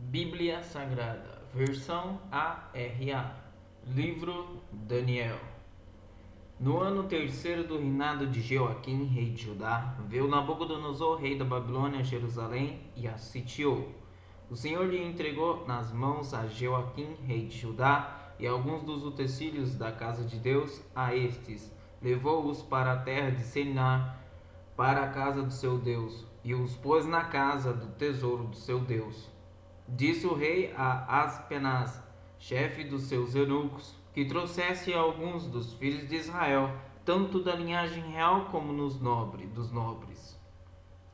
Bíblia Sagrada, versão ARA, livro Daniel. No ano terceiro do reinado de Joaquim, rei de Judá, veio Nabucodonosor, rei da Babilônia, a Jerusalém e a sitiou. O Senhor lhe entregou nas mãos a Joaquim, rei de Judá, e alguns dos utensílios da casa de Deus a estes. Levou-os para a terra de Sinar, para a casa do seu Deus, e os pôs na casa do tesouro do seu Deus. Disse o rei a Aspenaz, chefe dos seus eunucos, que trouxesse alguns dos filhos de Israel, tanto da linhagem real como dos nobres.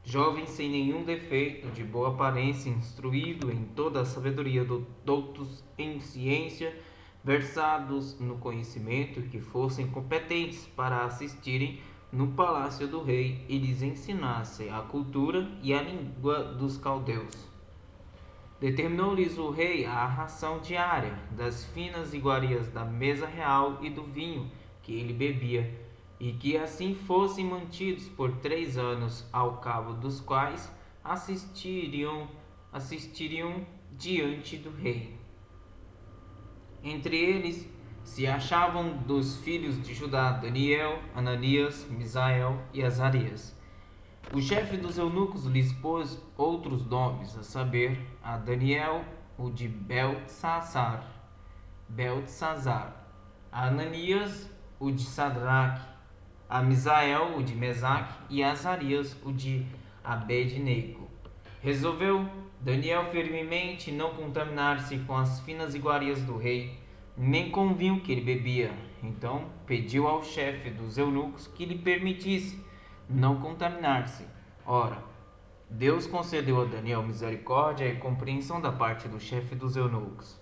Jovens sem nenhum defeito, de boa aparência, instruído em toda a sabedoria, doutos em ciência, versados no conhecimento, que fossem competentes para assistirem no palácio do rei e lhes ensinassem a cultura e a língua dos caldeus. Determinou-lhes o rei a ração diária das finas iguarias da mesa real e do vinho que ele bebia, e que assim fossem mantidos por 3 anos, ao cabo dos quais assistiriam diante do rei. Entre eles se achavam dos filhos de Judá Daniel, Ananias, Misael e Azarias. O chefe dos eunucos lhes pôs outros nomes, a saber, a Daniel, o de Beltesazar, a Ananias, o de Sadraque, a Misael, o de Mesaque, e a Azarias, o de Abednego. Resolveu Daniel firmemente não contaminar-se com as finas iguarias do rei, nem com o vinho que ele bebia. Então pediu ao chefe dos eunucos que lhe permitisse não contaminar-se. Ora, Deus concedeu a Daniel misericórdia e compreensão da parte do chefe dos eunucos.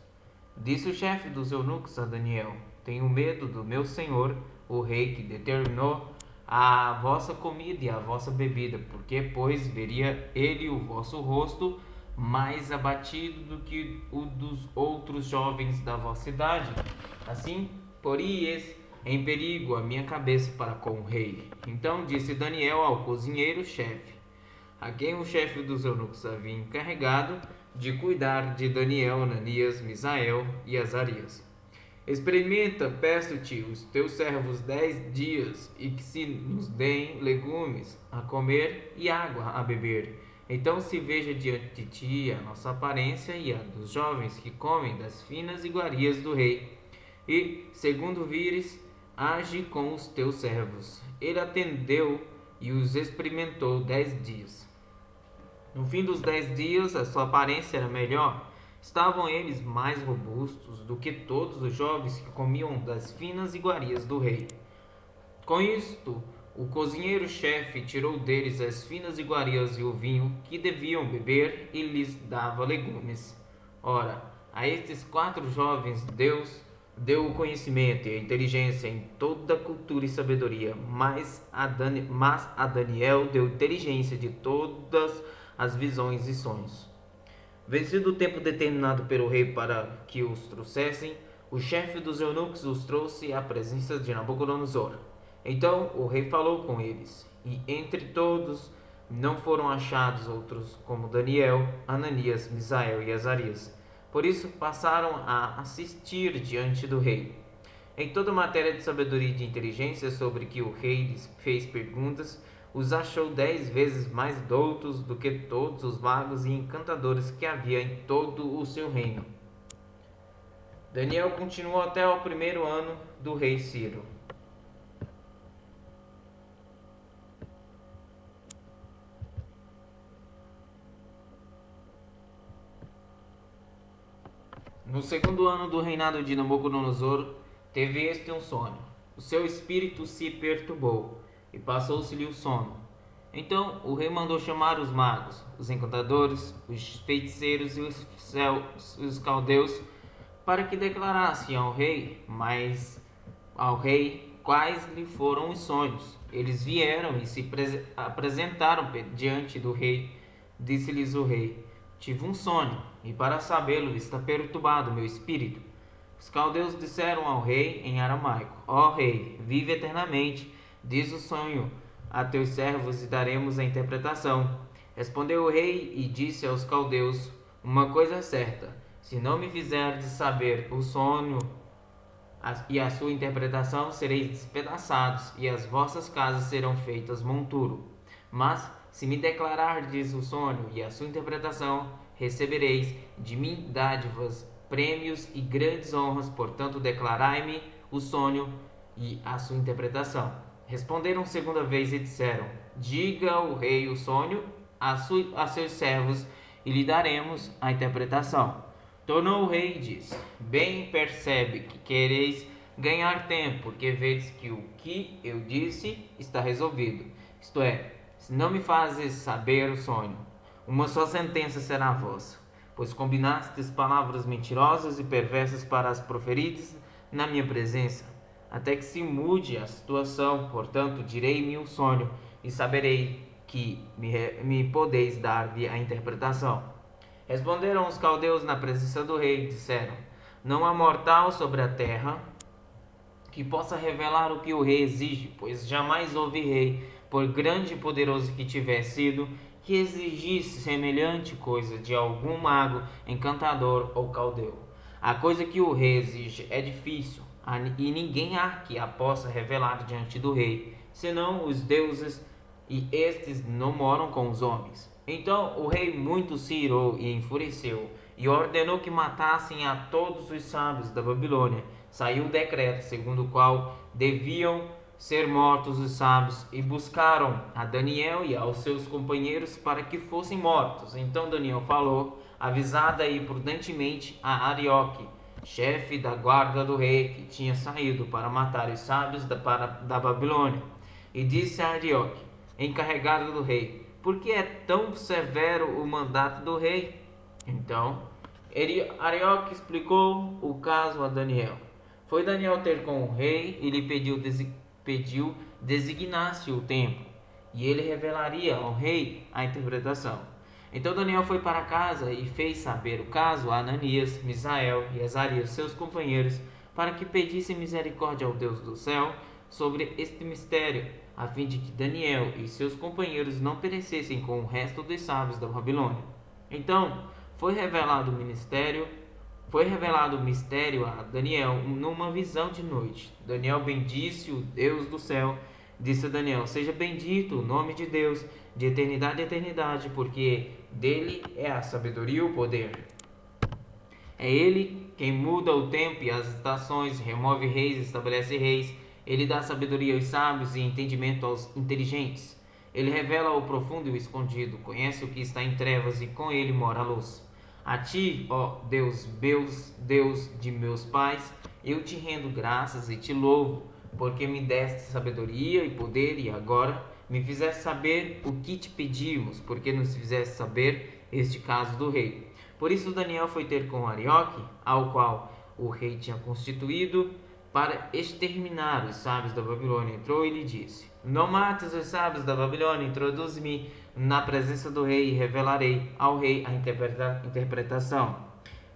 Disse o chefe dos eunucos a Daniel: Tenho medo do meu senhor, o rei, que determinou a vossa comida e a vossa bebida, porque, pois, veria ele o vosso rosto mais abatido do que o dos outros jovens da vossa idade. Assim, poríeis em perigo a minha cabeça para com o rei. Então disse Daniel ao cozinheiro-chefe, a quem o chefe dos eunucos havia encarregado de cuidar de Daniel, Ananias, Misael e Azarias: Experimenta, peço-te, os teus servos 10 dias, e que se nos deem legumes a comer e água a beber. Então se veja diante de ti a nossa aparência e a dos jovens que comem das finas iguarias do rei. E, segundo vires, age com os teus servos. Ele atendeu e os experimentou 10 dias. No fim dos 10 dias, a sua aparência era melhor. Estavam eles mais robustos do que todos os jovens que comiam das finas iguarias do rei. Com isto, o cozinheiro-chefe tirou deles as finas iguarias e o vinho que deviam beber e lhes dava legumes. Ora, a estes 4 jovens Deus deu o conhecimento e a inteligência em toda a cultura e sabedoria, mas a Daniel deu inteligência de todas as visões e sonhos. Vencido o tempo determinado pelo rei para que os trouxessem, o chefe dos eunucos os trouxe à presença de Nabucodonosor. Então o rei falou com eles, e entre todos não foram achados outros como Daniel, Ananias, Misael e Azarias. Por isso passaram a assistir diante do rei. Em toda matéria de sabedoria e de inteligência sobre que o rei lhes fez perguntas, os achou 10 vezes mais doutos do que todos os magos e encantadores que havia em todo o seu reino. Daniel continuou até o 1º ano do rei Ciro. No 2º ano do reinado de Nabucodonosor, teve este um sonho. O seu espírito se perturbou, e passou-se-lhe o sono. Então o rei mandou chamar os magos, os encantadores, os feiticeiros e os caldeus, para que declarassem ao rei, quais lhe foram os sonhos. Eles vieram e se apresentaram diante do rei. Disse-lhes o rei: Tive um sonho, e para sabê-lo está perturbado meu espírito. Os caldeus disseram ao rei em aramaico: Ó rei, vive eternamente. Diz o sonho a teus servos e daremos a interpretação. Respondeu o rei e disse aos caldeus: Uma coisa é certa: se não me fizerdes saber o sonho e a sua interpretação, sereis despedaçados, e as vossas casas serão feitas monturo. Mas, se me declarardes o sonho e a sua interpretação, recebereis de mim dádivas, prêmios e grandes honras. Portanto, declarai-me o sonho e a sua interpretação. Responderam segunda vez e disseram: diga o rei o sonho a seus servos, e lhe daremos a interpretação. Tornou o rei e disse: bem percebe que quereis ganhar tempo, porque vedes que o que eu disse está resolvido. Isto é, se não me fazes saber o sonho, uma só sentença será vossa, pois combinastes palavras mentirosas e perversas para as proferides na minha presença, até que se mude a situação. Portanto, direi-me o sonho e saberei que me podeis dar-lhe a interpretação. Responderam os caldeus na presença do rei e disseram: não há mortal sobre a terra que possa revelar o que o rei exige, pois jamais houve rei, por grande e poderoso que tivesse sido, que exigisse semelhante coisa de algum mago, encantador ou caldeu. A coisa que o rei exige é difícil, e ninguém há que a possa revelar diante do rei, senão os deuses, e estes não moram com os homens. Então o rei muito se irou e enfureceu, e ordenou que matassem a todos os sábios da Babilônia. Saiu um decreto segundo o qual deviam ser mortos os sábios, e buscaram a Daniel e aos seus companheiros para que fossem mortos. Então Daniel falou, avisada e prudentemente, a Arioque, chefe da guarda do rei, que tinha saído para matar os sábios da Babilônia, e disse a Arioque, encarregado do rei: por que é tão severo o mandato do rei? Então Arioque explicou o caso a Daniel. Foi Daniel ter com o rei e lhe pediu designasse o tempo, e ele revelaria ao rei a interpretação. Então Daniel foi para casa e fez saber o caso a Ananias, Misael e Azarias, seus companheiros, para que pedissem misericórdia ao Deus do céu sobre este mistério, a fim de que Daniel e seus companheiros não perecessem com o resto dos sábios da Babilônia. Então foi revelado o mistério a Daniel numa visão de noite. Daniel bendisse o Deus do céu. Disse a Daniel: seja bendito o nome de Deus de eternidade a eternidade, porque dele é a sabedoria e o poder. É ele quem muda o tempo e as estações, remove reis e estabelece reis. Ele dá sabedoria aos sábios e entendimento aos inteligentes. Ele revela o profundo e o escondido, conhece o que está em trevas, e com ele mora a luz. A ti, ó Deus, Deus de meus pais, eu te rendo graças e te louvo, porque me deste sabedoria e poder, e agora me fizeste saber o que te pedimos, porque nos fizeste saber este caso do rei. Por isso Daniel foi ter com Arioque, ao qual o rei tinha constituído para exterminar os sábios da Babilônia. Entrou e lhe disse: não mates os sábios da Babilônia, introduz-me na presença do rei e revelarei ao rei a interpretação.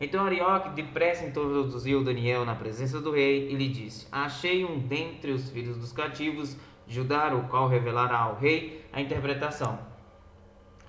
Então Arioque depressa introduziu Daniel na presença do rei e lhe disse: achei um dentre os filhos dos cativos de Judá, o qual revelará ao rei a interpretação.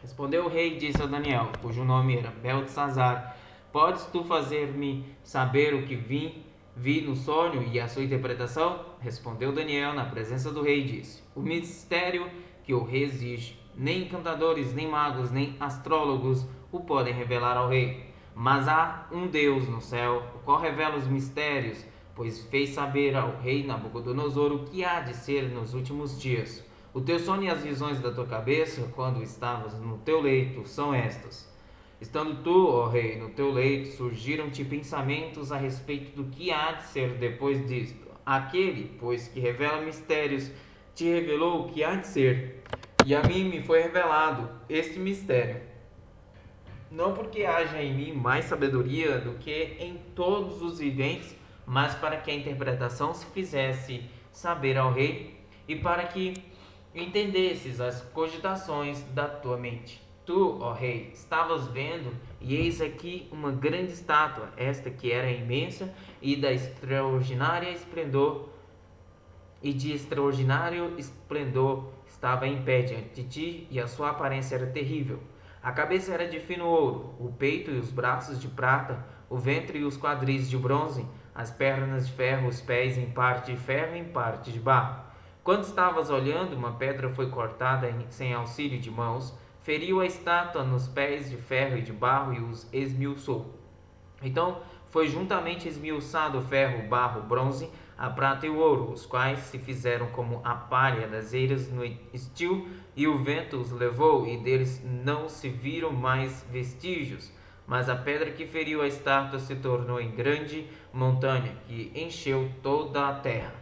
Respondeu o rei e disse a Daniel, cujo nome era Beltesazar: podes tu fazer-me saber o que vi no sonho e a sua interpretação? Respondeu Daniel na presença do rei e disse: o mistério que o rei exige, nem encantadores, nem magos, nem astrólogos o podem revelar ao rei. Mas há um Deus no céu, o qual revela os mistérios, pois fez saber ao rei Nabucodonosor o que há de ser nos últimos dias. O teu sonho e as visões da tua cabeça, quando estavas no teu leito, são estas. Estando tu, ó rei, no teu leito, surgiram-te pensamentos a respeito do que há de ser depois disto. Aquele, pois, que revela mistérios, te revelou o que há de ser, e a mim me foi revelado este mistério. Não porque haja em mim mais sabedoria do que em todos os viventes, mas para que a interpretação se fizesse saber ao rei, e para que entendesses as cogitações da tua mente. Tu, ó rei, estavas vendo, e eis aqui uma grande estátua, esta que era imensa e de extraordinário esplendor, estava em pé diante de ti, e a sua aparência era terrível. A cabeça era de fino ouro, o peito e os braços de prata, o ventre e os quadris de bronze, as pernas de ferro, os pés em parte de ferro e em parte de barro. Quando estavas olhando, uma pedra foi cortada sem auxílio de mãos, feriu a estátua nos pés de ferro e de barro e os esmiuçou. Então foi juntamente esmiuçado o ferro, o barro, o bronze, a prata e o ouro, os quais se fizeram como a palha das eiras no estio, e o vento os levou, e deles não se viram mais vestígios. Mas a pedra que feriu a estátua se tornou em grande montanha, que encheu toda a terra.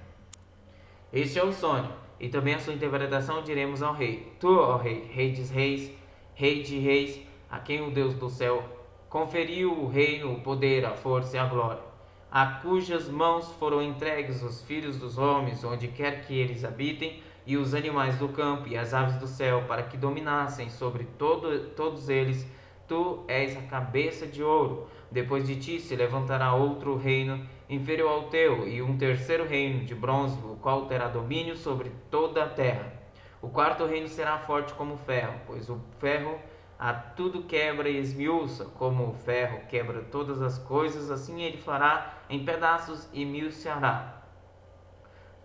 Este é o sonho, e também a sua interpretação diremos ao rei. Tu, ó rei, rei de reis, a quem o Deus do céu conferiu o reino, o poder, a força e a glória, a cujas mãos foram entregues os filhos dos homens, onde quer que eles habitem, e os animais do campo e as aves do céu, para que dominassem sobre todos eles. Tu és a cabeça de ouro. Depois de ti se levantará outro reino inferior ao teu, e um terceiro reino de bronze, o qual terá domínio sobre toda a terra. O quarto reino será forte como o ferro, pois o ferro a tudo quebra e esmiuça, como o ferro quebra todas as coisas, assim ele fará em pedaços e esmiuçará.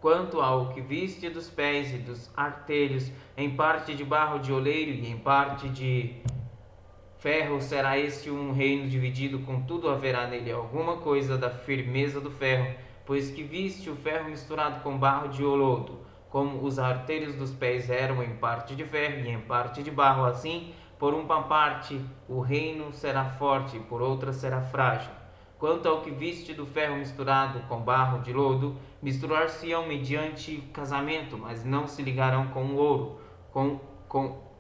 Quanto ao que viste dos pés e dos artelhos, em parte de barro de oleiro e em parte de ferro, será este um reino dividido, contudo haverá nele alguma coisa da firmeza do ferro, pois que viste o ferro misturado com barro de olodo, como os artelhos dos pés eram em parte de ferro e em parte de barro, assim, por uma parte o reino será forte, e por outra será frágil. Quanto ao que viste do ferro misturado com barro de lodo, misturar-se-ão mediante casamento, mas não se ligarão com o ouro,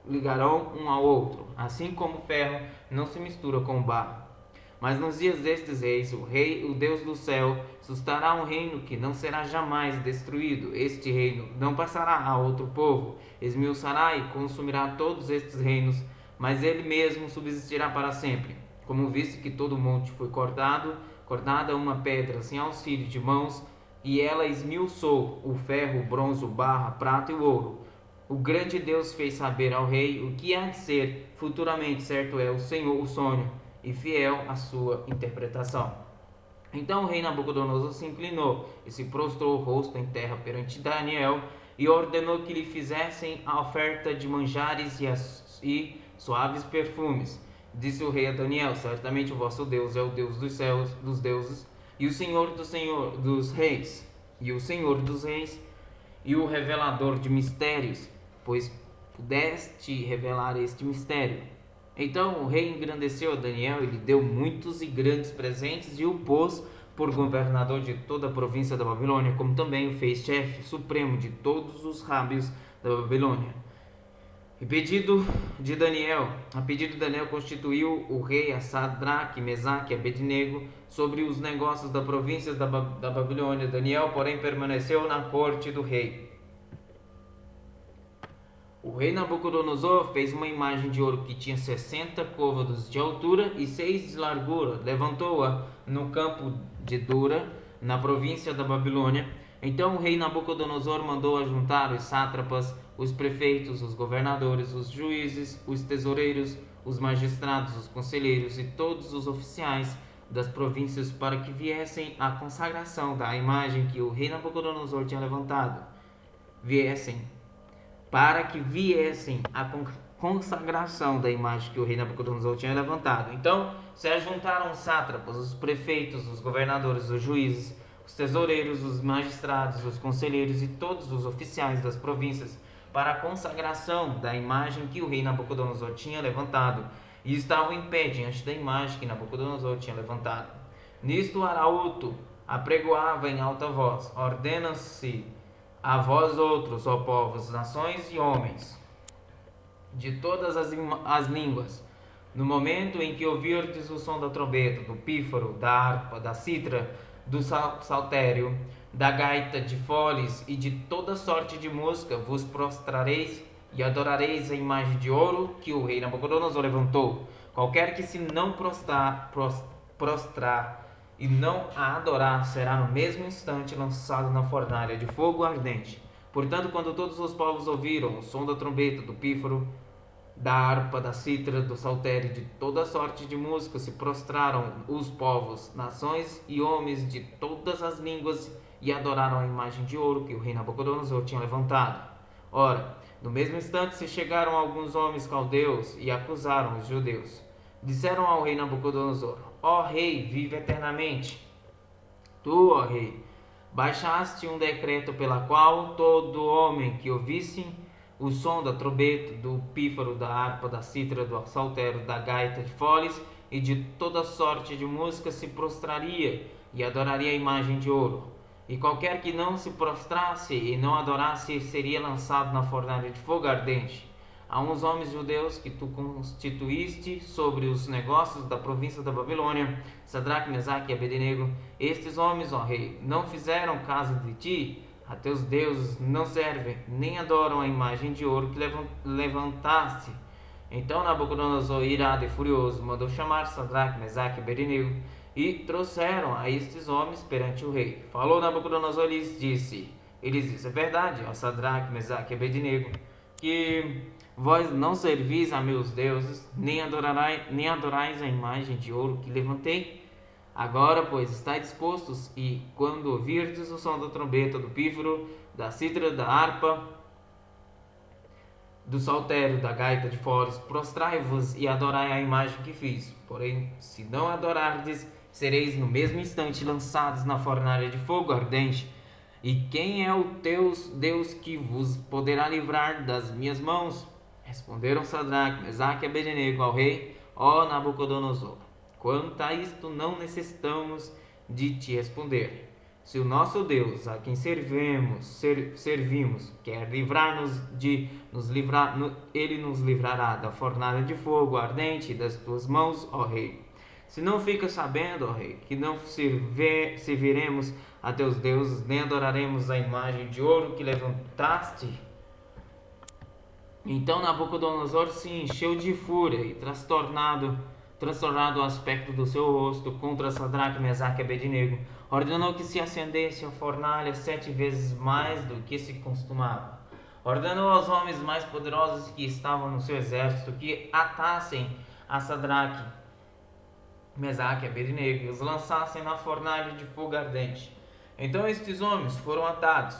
ligarão um ao outro, assim como o ferro não se mistura com o barro. Mas nos dias destes reis, o Deus do céu, sustará um reino que não será jamais destruído. Este reino não passará a outro povo, esmiuçará e consumirá todos estes reinos, mas ele mesmo subsistirá para sempre. Como viste que todo o monte foi cortada uma pedra sem auxílio de mãos, e ela esmiuçou o ferro, o bronze, o barro, a prata e o ouro. O grande Deus fez saber ao rei o que há de ser futuramente, certo é o Senhor o sonho, e fiel a sua interpretação. Então o rei Nabucodonosor se inclinou e se prostrou o rosto em terra perante Daniel, e ordenou que lhe fizessem a oferta de manjares e suaves perfumes. Disse o rei a Daniel: certamente o vosso Deus é o Deus dos céus, dos deuses, e o Senhor dos reis, e o revelador de mistérios, pois pudeste revelar este mistério. Então o rei engrandeceu a Daniel e lhe deu muitos e grandes presentes, e o pôs por governador de toda a província da Babilônia, como também o fez chefe supremo de todos os sábios da Babilônia. A pedido de Daniel, constituiu o rei a Sadraque, Mesaque e Abednego sobre os negócios da província da Babilônia. Daniel, porém, permaneceu na corte do rei. O rei Nabucodonosor fez uma imagem de ouro que tinha 60 côvados de altura e 6 de largura. Levantou-a no campo de Dura, na província da Babilônia. Então o rei Nabucodonosor mandou ajuntar os sátrapas, os prefeitos, os governadores, os juízes, os tesoureiros, os magistrados, os conselheiros e todos os oficiais das províncias para que viessem à consagração da imagem que o rei Nabucodonosor tinha levantado. Para que viessem à consagração da imagem que o rei Nabucodonosor tinha levantado. Então se ajuntaram os sátrapas, os prefeitos, os governadores, os juízes, os tesoureiros, os magistrados, os conselheiros e todos os oficiais das províncias para a consagração da imagem que o rei Nabucodonosor tinha levantado, e estavam em pé diante da imagem que Nabucodonosor tinha levantado. Nisto o arauto apregoava em alta voz: ordena-se a vós outros, ó povos, nações e homens de todas as línguas, no momento em que ouvirdes o som da trombeta, do pífaro, da harpa, da citra, do saltério, da gaita de foles e de toda sorte de música, vos prostrareis e adorareis a imagem de ouro que o rei Nabucodonosor levantou. Qualquer que se não prostrar e não a adorar, será no mesmo instante lançado na fornalha de fogo ardente. Portanto, quando todos os povos ouviram o som da trombeta, do pífaro, da harpa, da cítara, do saltério, de toda sorte de música, se prostraram os povos, nações e homens de todas as línguas e adoraram a imagem de ouro que o rei Nabucodonosor tinha levantado. Ora, no mesmo instante se chegaram alguns homens caldeus e acusaram os judeus. Disseram ao rei Nabucodonosor: Ó rei, vive eternamente. Tu, ó rei, baixaste um decreto pela qual todo homem que ouvisse o som da trombeta, do pífaro, da harpa, da cítara, do saltério, da gaita de foles e de toda sorte de música se prostraria e adoraria a imagem de ouro. E qualquer que não se prostrasse e não adorasse seria lançado na fornalha de fogo ardente. Há uns homens judeus que tu constituíste sobre os negócios da província da Babilônia, Sadraque, Mesaque e Abednego. Estes homens, ó rei, não fizeram caso de ti. A teus deuses não servem, nem adoram a imagem de ouro que levantaste. Então Nabucodonosor, irado e furioso, mandou chamar Sadraque, Mesaque e Abednego e trouxeram a estes homens perante o rei. Falou Nabucodonosor e lhes disse: é verdade, ó Sadraque, Mesaque e Abednego, que vós não servis a meus deuses, nem adorais a imagem de ouro que levantei. Agora, pois, estáis dispostos, e quando ouvirdes o som da trombeta, do pífaro, da cítara, da harpa, do saltério, da gaita de foles, prostrai-vos e adorai a imagem que fiz. Porém, se não adorardes, sereis no mesmo instante lançados na fornalha de fogo ardente. E quem é o teu Deus que vos poderá livrar das minhas mãos? Responderam Sadraque, Mesaque e Abednego ao rei: Ó Nabucodonosor, quanto a isto não necessitamos de te responder. Se o nosso Deus, a quem servimos, quer livrar-nos ele nos livrará da fornalha de fogo ardente das tuas mãos, ó rei. Se não ficas sabendo, ó rei, que não serviremos a teus deuses, nem adoraremos a imagem de ouro que levantaste. Então Nabucodonosor se encheu de fúria e transtornado o aspecto do seu rosto contra Sadraque, Mesaque e Abednego, ordenou que se acendesse a fornalha 7 vezes mais do que se costumava. Ordenou aos homens mais poderosos que estavam no seu exército que atassem a Sadraque, Mesaque e Abednego e os lançassem na fornalha de fogo ardente. Então estes homens foram atados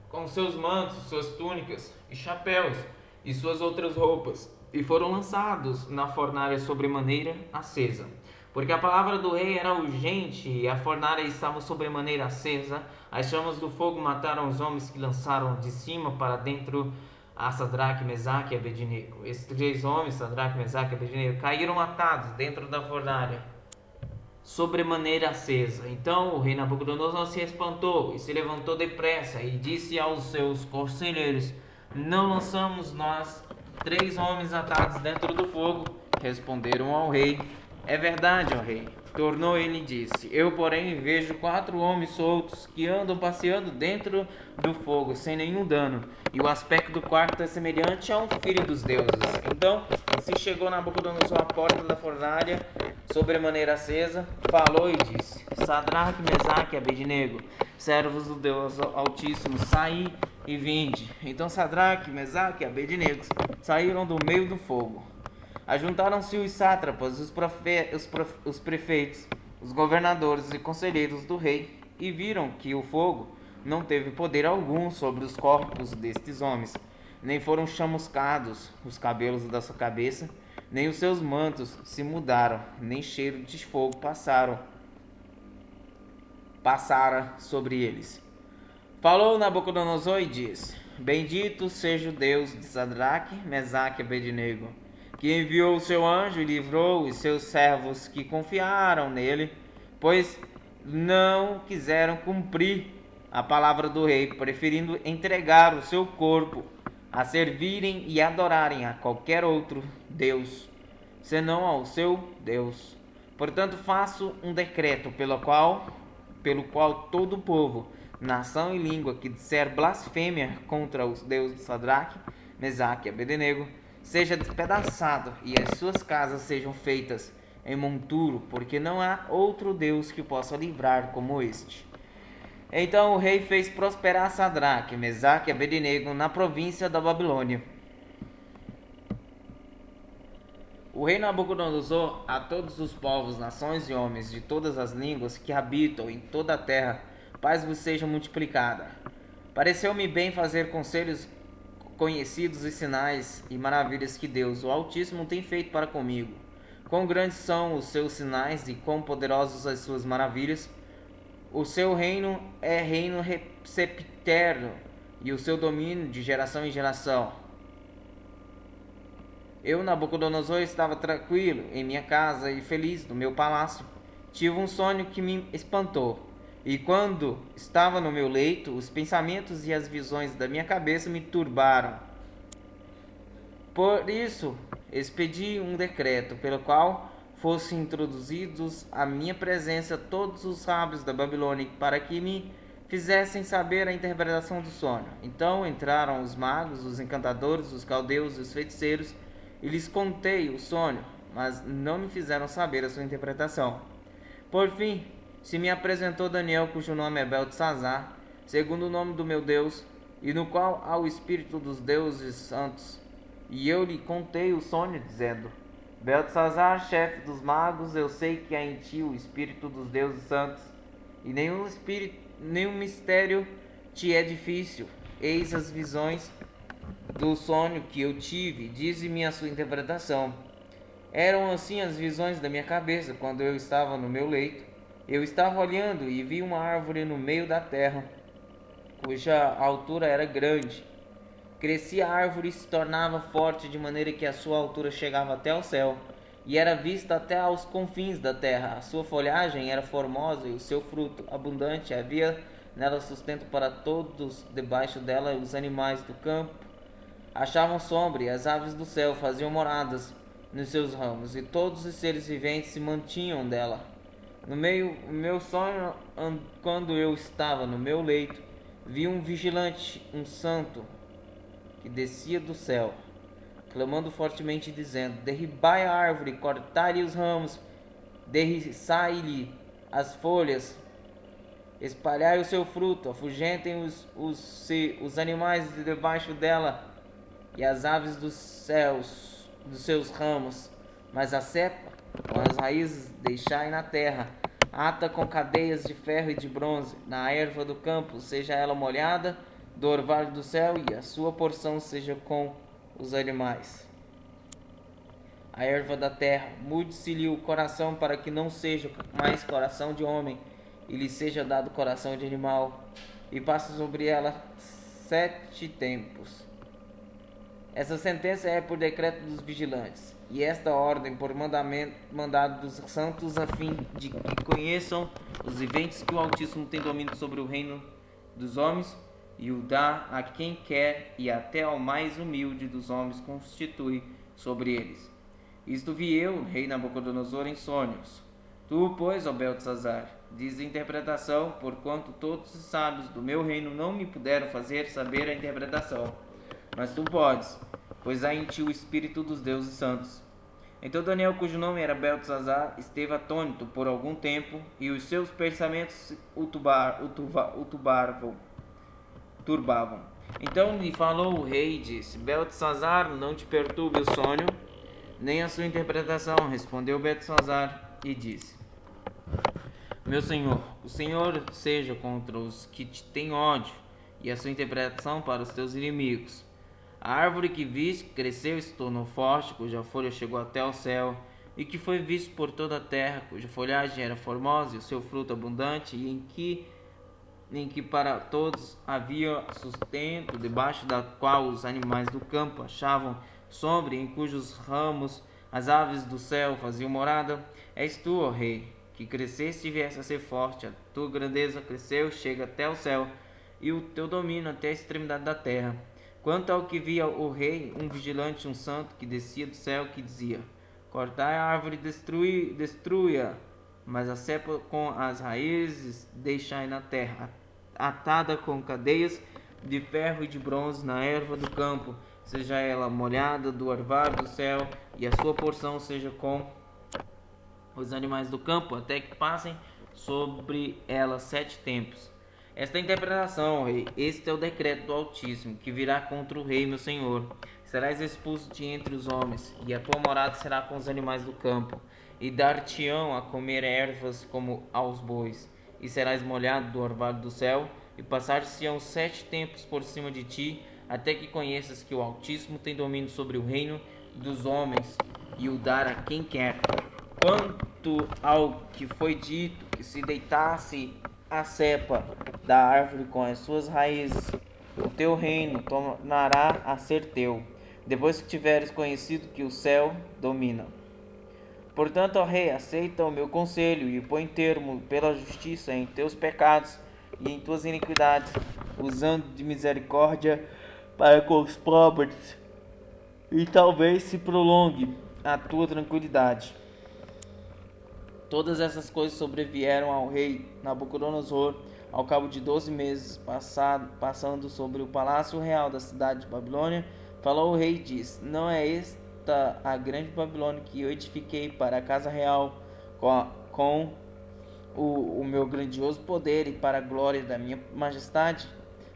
com seus mantos, suas túnicas e chapéus e suas outras roupas, e foram lançados na fornalha sobremaneira acesa. Porque a palavra do rei era urgente e a fornalha estava sobremaneira acesa. As chamas do fogo mataram os homens que lançaram de cima para dentro a Sadraque, Mesaque e Abednego. Esses 3 homens, Sadraque, Mesaque e Abednego, caíram atados dentro da fornalha sobremaneira acesa. Então o rei Nabucodonosor se espantou e se levantou depressa e disse aos seus conselheiros: Não lançamos nós 3 homens atados dentro do fogo? Responderam ao rei: É verdade, ó rei. Tornou ele e disse: Eu, porém, vejo 4 homens soltos que andam passeando dentro do fogo sem nenhum dano, e o aspecto do quarto é semelhante a um filho dos deuses. Então se chegou Nabucodonosor à porta da fornalha sobremaneira acesa, falou e disse: Sadraque, Mesaque e Abednego, servos do Deus Altíssimo, saí e vinde. Então Sadraque, Mesaque e Abednego saíram do meio do fogo. Ajuntaram-se os sátrapas, os prefeitos, os governadores e conselheiros do rei, e viram que o fogo não teve poder algum sobre os corpos destes homens, nem foram chamuscados os cabelos da sua cabeça, nem os seus mantos se mudaram, nem cheiro de fogo passara sobre eles. Falou Nabucodonosor e disse: Bendito seja o Deus de Sadraque, Mesaque e Abednego, que enviou o seu anjo e livrou os seus servos que confiaram nele, pois não quiseram cumprir a palavra do rei, preferindo entregar o seu corpo a servirem e adorarem a qualquer outro Deus, senão ao seu Deus. Portanto, faço um decreto pelo qual todo o povo, nação e língua que disser blasfêmia contra os deuses de Sadraque, Mesaque e Abednego, seja despedaçado e as suas casas sejam feitas em monturo, porque não há outro Deus que possa livrar como este. Então o rei fez prosperar Sadraque, Mesaque e Abednego na província da Babilônia. O rei Nabucodonosor, a todos os povos, nações e homens de todas as línguas que habitam em toda a terra, paz vos seja multiplicada. Pareceu-me bem fazer conselhos conhecidos e sinais e maravilhas que Deus, o Altíssimo, tem feito para comigo. Quão grandes são os seus sinais e quão poderosas as suas maravilhas. O seu reino é reino sempiterno e o seu domínio de geração em geração. Eu, Nabucodonosor, estava tranquilo em minha casa e feliz no meu palácio. Tive um sonho que me espantou. E quando estava no meu leito, os pensamentos e as visões da minha cabeça me turbaram. Por isso, expedi um decreto pelo qual fossem introduzidos à minha presença todos os sábios da Babilônia para que me fizessem saber a interpretação do sonho. Então entraram os magos, os encantadores, os caldeus, os feiticeiros, e lhes contei o sonho, mas não me fizeram saber a sua interpretação. Por fim, se me apresentou Daniel, cujo nome é Beltesazar, segundo o nome do meu Deus, e no qual há o espírito dos deuses santos. E eu lhe contei o sonho, dizendo: Beltesazar, chefe dos magos, eu sei que há em ti o espírito dos deuses santos, e nenhum mistério te é difícil. Eis as visões do sonho que eu tive, dize-me a sua interpretação. Eram assim as visões da minha cabeça quando eu estava no meu leito. Eu estava olhando e vi uma árvore no meio da terra, cuja altura era grande. Crescia a árvore e se tornava forte, de maneira que a sua altura chegava até o céu, e era vista até aos confins da terra. A sua folhagem era formosa e o seu fruto abundante. Havia nela sustento para todos. Debaixo dela os animais do campo achavam sombra, e as aves do céu faziam moradas nos seus ramos, e todos os seres viventes se mantinham dela. No meu sonho, quando eu estava no meu leito, vi um vigilante, um santo, que descia do céu, clamando fortemente, dizendo: derribai a árvore, cortai-lhe os ramos, derriçai-lhe as folhas, espalhai o seu fruto, afugentem os animais de debaixo dela e as aves dos céus dos seus ramos, mas a cepa com as raízes deixai na terra, ata com cadeias de ferro e de bronze, na erva do campo, seja ela molhada do orvalho do céu, e a sua porção seja com os animais. A erva da terra, mude-se-lhe o coração, para que não seja mais coração de homem, e lhe seja dado coração de animal, e passe sobre ela 7 tempos. Essa sentença é por decreto dos vigilantes, e esta ordem por mandado dos santos, a fim de que conheçam os viventes que o Altíssimo tem domínio sobre o reino dos homens, e o dá a quem quer, e até ao mais humilde dos homens constitui sobre eles. Isto vi eu, rei Nabucodonosor, em sonhos. Tu, pois, ó Beltesazar, diz a interpretação, porquanto todos os sábios do meu reino não me puderam fazer saber a interpretação. Mas tu podes, pois há em ti o espírito dos deuses santos. Então Daniel, cujo nome era Beltesazar, esteve atônito por algum tempo, e os seus pensamentos o turbavam. Então lhe falou o rei e disse: Beltesazar, não te perturbe o sonho, nem a sua interpretação. Respondeu Beltesazar e disse: Meu senhor, o Senhor seja contra os que te têm ódio, e a sua interpretação para os teus inimigos. A árvore que viste cresceu e se tornou forte, cuja folha chegou até o céu, e que foi visto por toda a terra, cuja folhagem era formosa e o seu fruto abundante, e em que para todos havia sustento, debaixo da qual os animais do campo achavam sombra, em cujos ramos as aves do céu faziam morada. És tu, ó rei, que cresceste e vieste a ser forte. A tua grandeza cresceu, chega até o céu, e o teu domínio até a extremidade da terra. Quanto ao que via o rei, um vigilante, um santo, que descia do céu, que dizia: cortai a árvore, destrui-a, mas a cepa com as raízes deixai na terra, atada com cadeias de ferro e de bronze na erva do campo, seja ela molhada do orvalho do céu, e a sua porção seja com os animais do campo, até que passem sobre ela 7 tempos. Esta interpretação, rei, este é o decreto do Altíssimo, que virá contra o rei, meu senhor. serás expulso de entre os homens, e a tua morada será com os animais do campo, e dar-te-ão a comer ervas como aos bois, e serás molhado do orvalho do céu, e passar-se-ão 7 tempos por cima de ti, até que conheças que o Altíssimo tem domínio sobre o reino dos homens, e o dar a quem quer. Quanto ao que foi dito, que se deitasse a cepa da árvore com as suas raízes, o teu reino tornará a ser teu, depois que tiveres conhecido que o céu domina. Portanto, ó rei, aceita o meu conselho e põe termo pela justiça em teus pecados e em tuas iniquidades, usando de misericórdia para com os pobres, e talvez se prolongue a tua tranquilidade. Todas essas coisas sobrevieram ao rei Nabucodonosor ao cabo de 12 meses, passando sobre o palácio real da cidade de Babilônia. Falou o rei e disse: não é esta a grande Babilônia que eu edifiquei para a casa real com o meu grandioso poder e para a glória da minha majestade?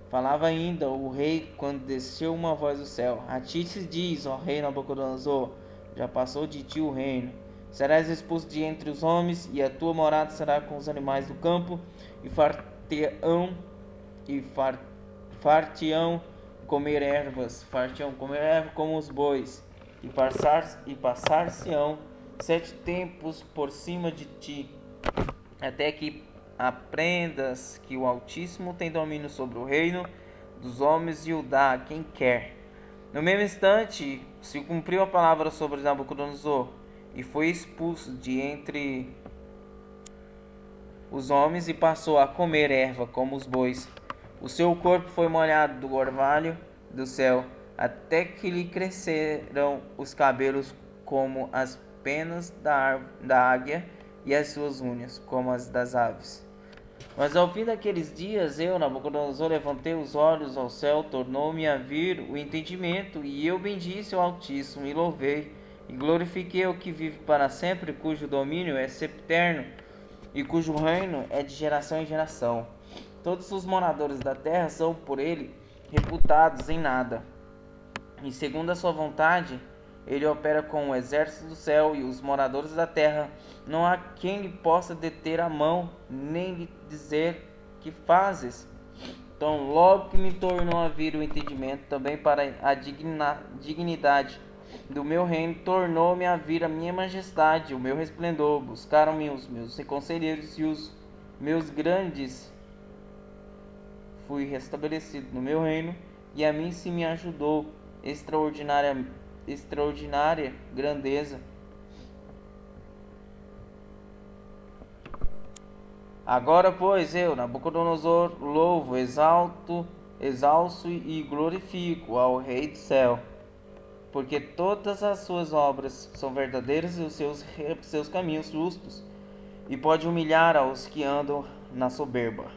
Falava ainda o rei quando desceu uma voz do céu: a ti se diz, ó rei Nabucodonosor, já passou de ti o reino. Serás expulso de entre os homens, e a tua morada será com os animais do campo, e far-te-ão comer ervas como os bois, e passar-se-ão 7 tempos por cima de ti, até que aprendas que o Altíssimo tem domínio sobre o reino dos homens e o dá a quem quer. No mesmo instante se cumpriu a palavra sobre Nabucodonosor, e foi expulso de entre os homens e passou a comer erva como os bois. O seu corpo foi molhado do orvalho do céu, até que lhe cresceram os cabelos como as penas da águia, e as suas unhas como as das aves. Mas ao fim daqueles dias, eu, Nabucodonosor, levantei os olhos ao céu, tornou-me a vir o entendimento, e eu bendisse o Altíssimo, e louvei, e glorifiquei o que vive para sempre, cujo domínio é sempiterno, e cujo reino é de geração em geração. Todos os moradores da terra são por ele reputados em nada, e segundo a sua vontade, ele opera com o exército do céu, e os moradores da terra, não há quem lhe possa deter a mão, nem lhe dizer: que fazes? Então, logo que me tornou a vir o entendimento, também para a dignidade do meu reino, tornou-me a vir a minha majestade, o meu resplendor. Buscaram-me os meus conselheiros e os meus grandes. Fui restabelecido no meu reino, e a mim se me ajudou extraordinária grandeza. Agora, pois, eu, Nabucodonosor, louvo, exalço e glorifico ao Rei do céu, porque todas as suas obras são verdadeiras e os seus caminhos justos, e pode humilhar aos que andam na soberba.